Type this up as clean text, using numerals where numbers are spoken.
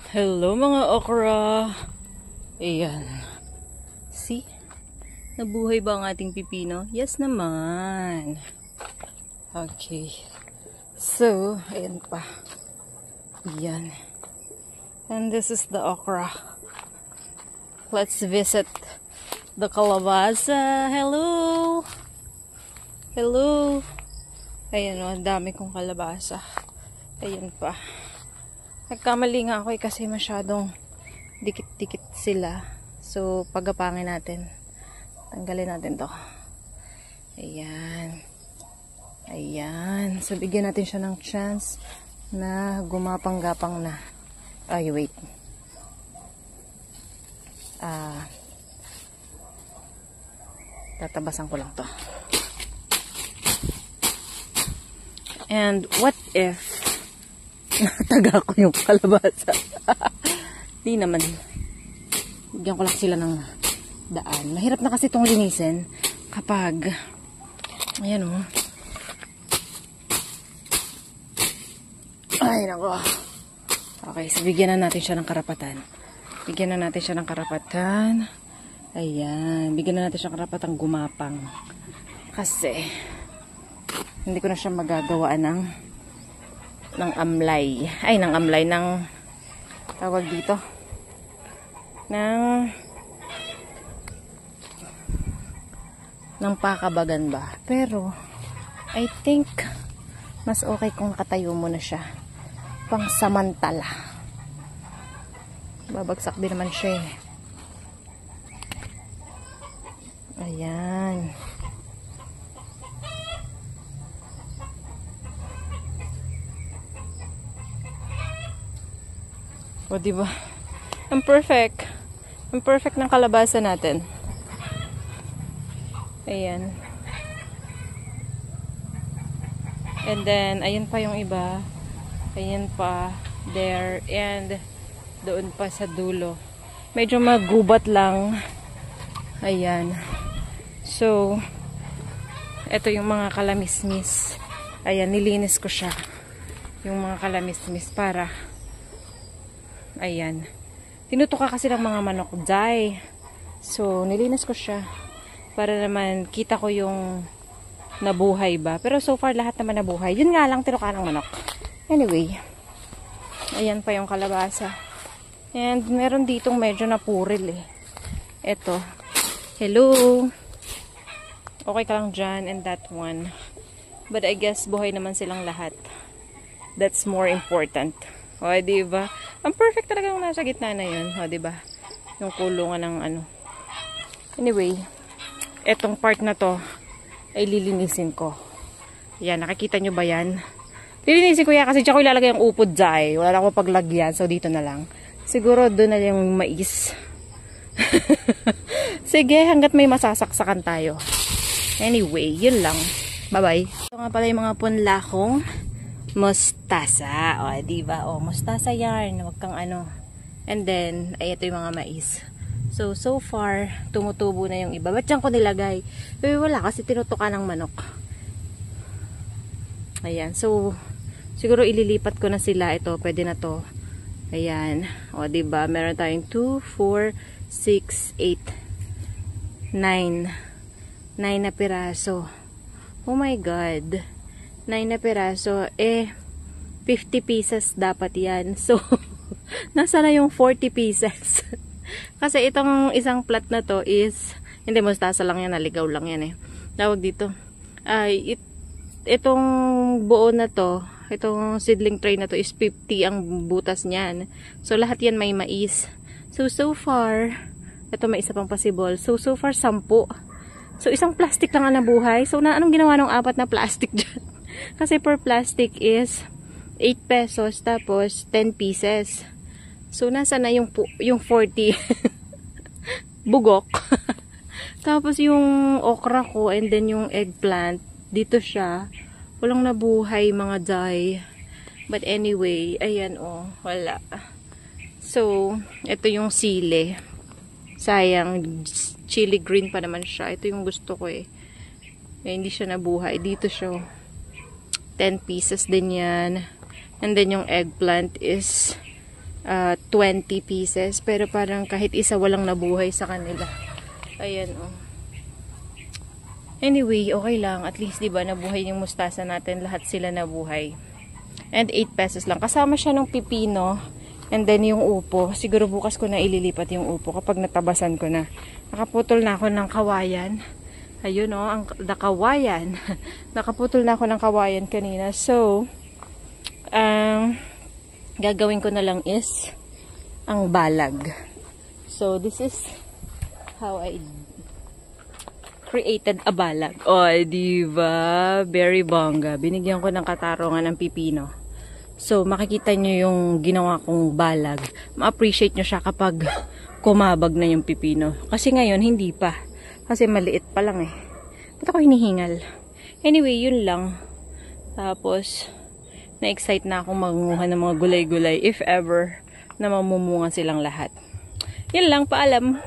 Hello mga okra. Ayan. See? Nabuhay ba ang ating pipino? Yes naman. Okay. So, ayan pa. Ayan. And this is the okra. Let's visit the kalabasa. Hello! Hello! Ayan o, ang dami kong kalabasa. Ayan pa. Nagkamali nga ako kasi masyadong dikit-dikit sila. So, pagapangin natin. Tanggalin natin to. Ayan. Ayan. So, bigyan natin siya ng chance na gumapang-gapang na. Ay, wait. Tatabasan ko lang to. And what if nataga ko yung kalabasa? Di naman. Bigyan ko lang sila ng daan. Mahirap na kasi itong linisin kapag ayan o. Ay, nako. Okay, so bigyan na natin siya ng karapatan. Bigyan na natin siya ng karapatan. Ayan. Bigyan na natin siya ng karapatang gumapang. Kasi hindi ko na siya magagawaan ng amlay. Ay, ng amlay. Ng tawag dito. Ng pakabagan ba. Pero, I think, mas okay kung nakatayo mo na siya. Pang samantala. Babagsak din naman siya eh. Ayan. O, diba? Ang perfect. Ang perfect ng kalabasa natin. Ayan. And then, ayan pa yung iba. Ayan pa. There. And, doon pa sa dulo. Medyo magubat lang. Ayan. So, eto yung mga kalamismis. Ayan, nilinis ko siya. Yung mga kalamismis para ayan. Tinutuka kasi ng mga manok dye. So, nilinis ko siya. Para naman, kita ko yung nabuhay ba. Pero so far, lahat naman nabuhay. Yun nga lang, tinuka ng manok. Anyway. Ayan pa yung kalabasa. And, meron ditong medyo napuril eh. Eto. Hello. Okay ka lang dyan. And that one. But I guess, buhay naman silang lahat. That's more important. O, diba? Ang perfect talaga yung nasa gitna na yun. O, diba? Yung kulungan ng ano. Anyway, etong part na to ay lilinisin ko. Yan, nakikita nyo ba yan? Lilinisin ko yan kasi dyan ko ilalagay yung upod dyan. Wala na akong paglagyan. So, dito na lang. Siguro doon na yung mais. Sige, hanggat may masasaksakan tayo. Anyway, yun lang. Bye-bye. Ito nga pala yung mga punla kong mustasa. O, diba? O, mustasa yarn. Huwag kang ano. And then, ay, ito yung mga mais. So far, tumutubo na yung iba. Ba't dyan ko nilagay? Pero wala, kasi tinutuka ng manok. Ayan. So, siguro ililipat ko na sila. Ito, pwede na to. Ayan. O, diba? Meron tayong 2, 4, 6, 8, 9. 9 na piraso. Oh my God. 9 na piraso, 50 pieces dapat yan. So, nasa na yung 40 pieces? Kasi itong isang plat na to is, hindi, mustasa lang yan, naligaw lang yan eh. Tawag dito. Itong buo na to, itong seedling tray na to is 50 ang butas niyan. So, lahat yan may mais. So far, ito may isa pang possible. So far, 10. So, isang plastic lang ang nabuhay. So, anong ginawa ng 4 na plastic dyan? Kasi per plastic is 8 pesos tapos 10 pieces. So, nasa na yung 40 bugok. Tapos yung okra ko and then yung eggplant, dito siya. Walang nabuhay mga day. But anyway, ayan oh, wala. So, ito yung sili. Sayang, chili green pa naman siya. Ito yung gusto ko eh. Hindi siya nabuhay. Dito siya. 10 pieces din yan. And then yung eggplant is 20 pieces. Pero parang kahit isa walang nabuhay sa kanila. Ayan, oh. Anyway, okay lang. At least, diba, nabuhay yung mustasa natin. Lahat sila nabuhay. And 8 pesos lang. Kasama siya ng pipino. And then yung upo. Siguro bukas ko na ililipat yung upo kapag natabasan ko na. Nakaputol na ako ng kawayan. Ayun, oh, ang kawayan. Nakaputol na ako ng kawayan kanina. So, gagawin ko na lang is ang balag. So, this is how I created a balag. Oh, diba? Very bongga. Binigyan ko ng katarungan ng pipino. So, makikita nyo yung ginawa kong balag. Ma-appreciate nyo siya kapag kumabag na yung pipino. Kasi ngayon, hindi pa. Kasi maliit pa lang eh. Ba't ako hinihingal? Anyway, yun lang. Tapos, na-excite na akong manguha ng mga gulay-gulay if ever na mamumunga silang lahat. Yun lang, paalam.